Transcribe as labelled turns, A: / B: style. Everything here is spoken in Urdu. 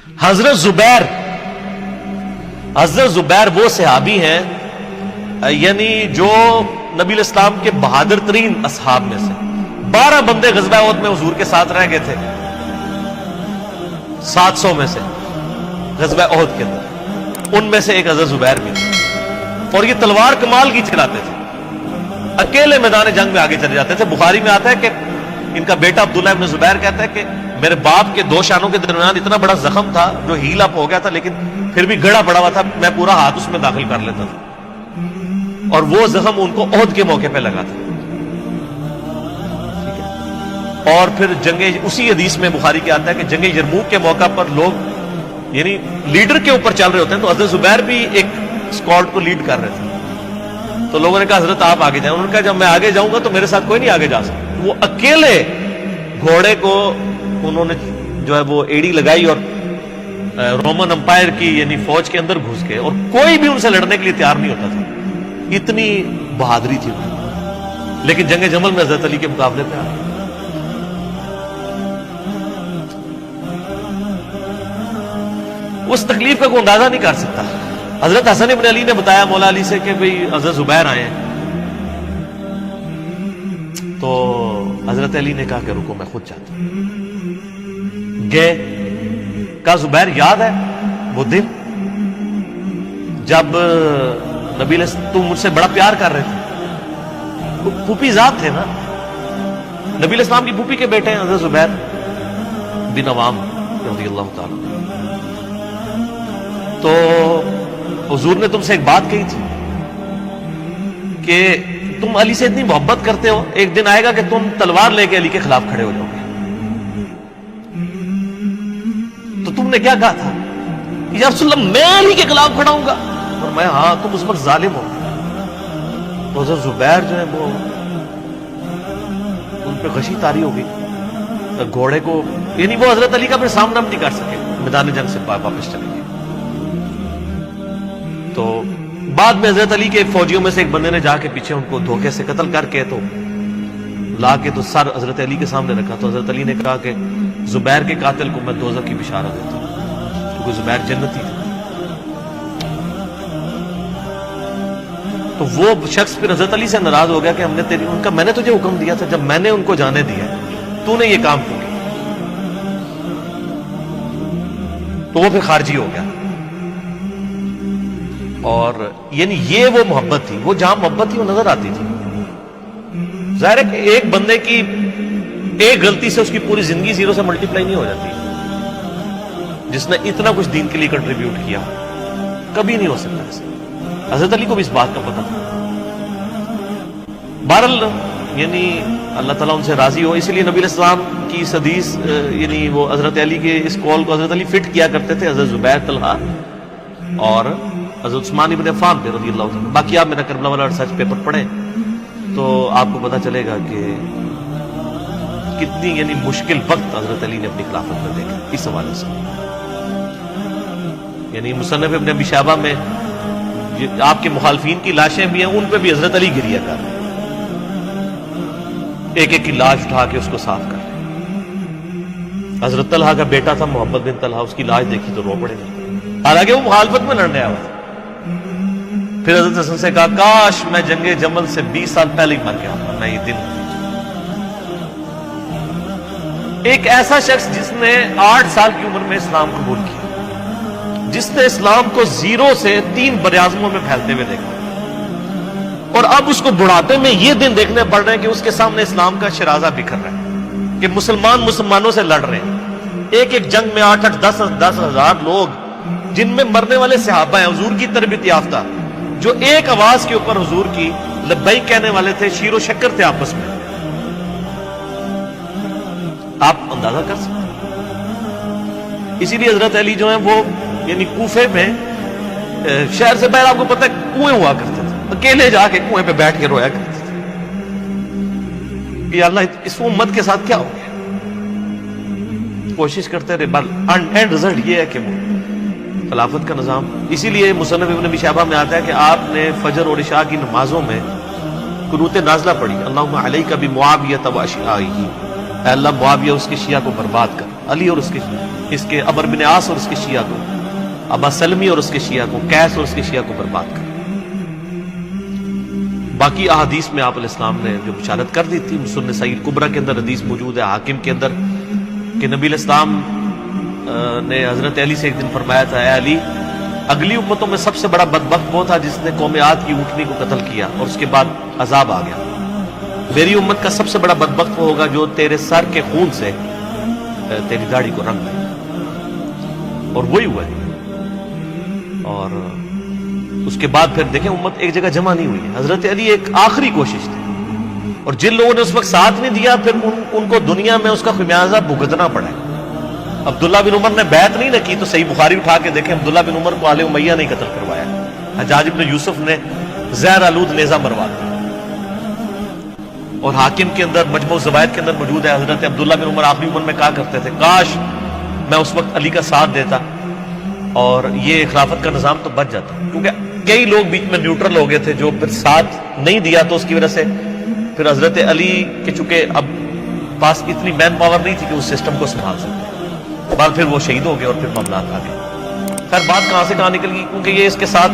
A: حضرت زبیر وہ صحابی ہیں یعنی جو نبی الاسلام کے بہادر ترین اصحاب میں سے 12 بندے غزوہ احد میں حضور کے ساتھ رہ گئے تھے 700 میں سے غزوہ احد کے اندر، ان میں سے ایک حضرت زبیر بھی تھے، اور یہ تلوار کمال کی چلاتے تھے، اکیلے میدان جنگ میں آگے چلے جاتے تھے۔ بخاری میں آتا ہے کہ ان کا بیٹا عبداللہ ابن زبیر کہتا ہے کہ میرے باپ کے 2 شانوں کے درمیان اتنا بڑا زخم تھا جو ہیل اپ ہو گیا تھا، لیکن پھر بھی گڑا پڑا ہوا تھا، میں پورا ہاتھ اس میں داخل کر لیتا تھا، اور وہ زخم ان کو احد کے موقع پہ لگا تھا۔ اور پھر اسی حدیث میں بخاری کے آتا ہے کہ جنگ یرموک کے موقع پر لوگ یعنی لیڈر کے اوپر چل رہے ہوتے ہیں، تو حضرت زبیر بھی ایک اسکواڈ کو لیڈ کر رہے تھے، تو لوگوں نے کہا حضرت آپ آگے جائیں، انہوں نے کہا جب میں آگے جاؤں گا تو میرے ساتھ کوئی نہیں آگے جا سکتا۔ وہ اکیلے گھوڑے کو انہوں نے جو ہے وہ ایڑی لگائی اور رومن امپائر کی یعنی فوج کے اندر گھس گئے، اور کوئی بھی ان سے لڑنے کے لیے تیار نہیں ہوتا تھا، اتنی بہادری تھی ان، لیکن جنگ جمل میں حضرت علی کے مقابلے پہ آ گئے۔ اس تکلیف کا کوئی اندازہ نہیں کر سکتا۔ حضرت حسن ابن علی نے بتایا مولا علی سے کہ بھئی حضرت زبیر آئے ہیں، تو حضرت علی نے کہا کہ رکو میں خود چاہتا ہوں۔ گئے، کہا زبیر یاد ہے وہ دن جب نبی تم مجھ سے بڑا پیار کر رہے تھے، پھوپھی ذات تھے نا، نبی الاسلام کی پھوپھی کے بیٹے ہیں حضرت زبیر بن عوام رضی اللہ تعالی۔ تو حضور نے تم سے ایک بات کہی تھی کہ تم علی سے اتنی محبت کرتے ہو، ایک دن آئے گا کہ تم تلوار لے کے علی کے خلاف کھڑے ہو جاؤ گے۔ تو تم نے کیا کہا تھا؟ یا رسول اللہ میں علی کے خلاف کھڑا ہوں گا؟ اور میں ہاں تم اس وقت ظالم ہو۔ تو حضرت زبیر جو ہے وہ ان پہ غشی طاری ہو گئی، گھوڑے کو یعنی وہ حضرت علی کا پھر سامنا نہیں کر سکے، میدان جنگ سے واپس چلے گئے۔ تو بعد میں حضرت علی کے فوجیوں میں سے ایک بندے نے جا کے پیچھے ان کو دھوکے سے قتل کر کے تو لا کے تو سر حضرت علی کے سامنے رکھا، تو حضرت علی نے کہا کہ زبیر کے قاتل کو میں دوزخ کی بشارت دیتا ہوں، کیونکہ زبیر جنتی تھا۔ تو وہ شخص پھر حضرت علی سے ناراض ہو گیا کہ ہم نے ان کا میں نے تجھے حکم دیا تھا، جب میں نے ان کو جانے دیا تو نے یہ کام کیوں کیا؟ تو وہ پھر خارجی ہو گیا۔ اور یعنی یہ وہ محبت تھی، وہ جہاں محبت تھی وہ نظر آتی تھی۔ ظاہر ہے کہ ایک بندے کی ایک غلطی سے اس کی پوری زندگی 0 سے ملٹیپلائی نہیں ہو جاتی، جس نے اتنا کچھ دین کے لیے کنٹریبیوٹ کیا کبھی نہیں ہو سکتا ایسا۔ حضرت علی کو بھی اس بات کا پتہ تھا۔ بہرحال یعنی اللہ تعالیٰ ان سے راضی ہو، اسی لیے نبی علیہ السلام کی اس حدیث یعنی وہ حضرت علی کے اس قول کو حضرت علی فٹ کیا کرتے تھے، حضرت زبیر، طلحہ اور حضرت عثمان ابن عفان پہ رضی اللہ عنہ۔ باقی آپ میرا کربلا والا ریسرچ پیپر پڑھیں تو آپ کو پتہ چلے گا کہ کتنی یعنی مشکل وقت حضرت علی نے اپنی خلافت میں دیکھا اس حوالے سے۔ یعنی مصنف ابن ابی شیبہ میں آپ کے مخالفین کی لاشیں بھی ہیں، ان پہ بھی حضرت علی گریہ کر رہے ہیں، ایک ایک کی لاش اٹھا کے اس کو صاف کر رہے ہیں۔ حضرت طلحہ کا بیٹا تھا محمد بن طلحہ، اس کی لاش دیکھی تو رو پڑے گا، حالانکہ وہ مخالفت میں لڑنے آیا تھا۔ پھر حضرت حسن سے کہا کاش میں جنگ جمل سے 20 سال پہلے ہی مر گیا، میں یہ دن۔ ایک ایسا شخص جس نے 8 سال کی عمر میں اسلام قبول کیا، جس نے اسلام کو 0 سے 3 براعظموں میں پھیلتے ہوئے دیکھا، اور اب اس کو بڑھاپے میں یہ دن دیکھنے پڑ رہے ہیں کہ اس کے سامنے اسلام کا شرازہ بکھر رہا ہے، کہ مسلمانوں سے لڑ رہے ہیں۔ ایک ایک جنگ میں 8-8 10 ہزار لوگ، جن میں مرنے والے صحابہ ہیں حضور کی تربیت یافتہ، جو ایک آواز کے اوپر حضور کی لبیک کہنے والے تھے، شیر و شکر تھے آپس میں۔ آپ اندازہ کر سکتے ہیں۔ اسی لیے حضرت علی جو ہیں وہ یعنی کوفے میں شہر سے باہر آپ کو پتہ ہے کنویں ہوا کرتے تھے، اکیلے جا کے کنویں پہ بیٹھ کے رویا کرتے تھے کہ اللہ اس امت کے ساتھ کیا ہو گیا۔ کوشش کرتے رہے، اینڈ رزلٹ یہ ہے کہ وہ خلافت کا نظام۔ اسی لیے مصنف ابن ابی شیبہ میں آتا ہے کہ آپ نے فجر اور عشاء کی نمازوں میں قنوت نازلہ پڑھی، اللہم علیک بمعاویہ و اشیاءہ، اے اللہ معاویہ اس کے شیعہ کو برباد کر۔ علی اور اس کے عمر بن عاص اور اس کے شیعہ کو، ابا سلمی اور اس کے شیعہ کو، قیس اور اس کے شیعہ کو برباد کر۔ باقی احادیث میں آپ علیہ السلام نے جو بشارت کر دی تھی، مسنن نسائی کبریٰ کے اندر حدیث موجود ہے، حاکم کے اندر، کہ نبی علیہ السلام نے حضرت علی سے ایک دن فرمایا تھا، اے علی، اگلی امتوں میں سب سے بڑا بدبخت وہ تھا جس نے قوم عاد کی اونٹنی کو قتل کیا اور اس کے بعد عذاب آ گیا، میری امت کا سب سے بڑا بدبخت وہ ہوگا جو تیرے سر کے خون سے تیری داڑھی کو رنگ دے، اور وہی ہوا ہے۔ اور اس کے بعد پھر دیکھیں امت ایک جگہ جمع نہیں ہوئی ہے، حضرت علی ایک آخری کوشش تھی، اور جن لوگوں نے اس وقت ساتھ نہیں دیا پھر ان کو دنیا میں اس کا خمیازہ بھگتنا پڑا ہے۔ عبداللہ بن عمر نے بیعت نہیں نہ کی تو صحیح بخاری اٹھا کے دیکھیں، عبداللہ بن عمر کو آل امیہ نہیں قتل کروایا، حجاج بن یوسف نے زہر آلود نیزہ مروا دیا، اور حاکم کے اندر مجموع الزوائد کے اندر موجود ہے، حضرت عبداللہ بن عمر آخری عمر میں کہا کرتے تھے، کاش میں اس وقت علی کا ساتھ دیتا اور یہ خلافت کا نظام تو بچ جاتا، کیونکہ کئی لوگ بیچ میں نیوٹرل ہو گئے تھے جو پھر ساتھ نہیں دیا، تو اس کی وجہ سے پھر حضرت علی کے چونکہ اب پاس اتنی مین پاور نہیں تھی کہ اس سسٹم کو سنبھال سکتے، بعد پھر وہ شہید ہو گئے اور پھر معاملات آ گئے۔ خیر بات کہاں سے کہاں نکل گئی، کیونکہ یہ اس کے ساتھ